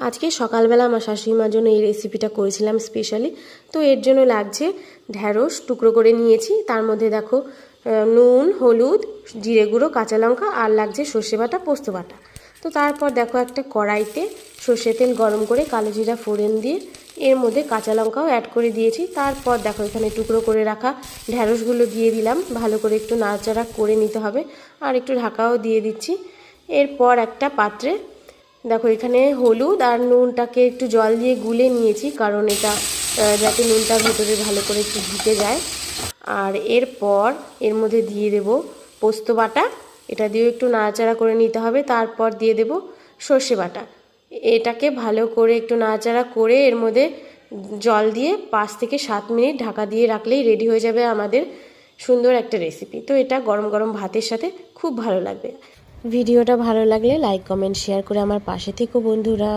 আজকে সকালবেলা আমার শাশুড়িমার জন্য এই রেসিপিটা করেছিলাম স্পেশালি। তো এর জন্য লাগছে ঢ্যাঁড়স টুকরো করে নিয়েছি, তার মধ্যে দেখো নুন, হলুদ, জিরে গুঁড়ো, কাঁচা লঙ্কা, আর লাগছে সর্ষে বাটা, পোস্ত বাটা। তো তারপর দেখো একটা কড়াইতে সর্ষের তেল গরম করে কালো জিরা ফোড়ন দিয়ে এর মধ্যে কাঁচা লঙ্কাও অ্যাড করে দিয়েছি। তারপর দেখো এখানে টুকরো করে রাখা ঢ্যাঁড়সগুলো দিয়ে দিলাম, ভালো করে একটু নাড়াচাড়া করে নিতে হবে, আর একটু ঢাকাও দিয়ে দিচ্ছি। এরপর একটা পাত্রে দেখো এখানে হলুদ আর নুনটাকে একটু জল দিয়ে গুলে নিয়েছি, কারণ এটা যাতে নুনটা ভেতরে ভালো করে একটু ঢুকে যায়। আর এরপর এর মধ্যে দিয়ে দেব পোস্ত বাটা, এটা দিয়েও একটু নাড়াচাড়া করে নিতে হবে। তারপর দিয়ে দেব সর্ষে বাটা, এটাকে ভালো করে একটু নাড়াচাড়া করে এর মধ্যে জল দিয়ে 5 থেকে 7 মিনিট ঢাকা দিয়ে রাখলেই রেডি হয়ে যাবে আমাদের সুন্দর একটা রেসিপি। তো এটা গরম গরম ভাতের সাথে খুব ভালো লাগবে। ভিডিওটা ভালো লাগলে লাইক, কমেন্ট, শেয়ার করে আমার পাশে থেকো বন্ধুরা।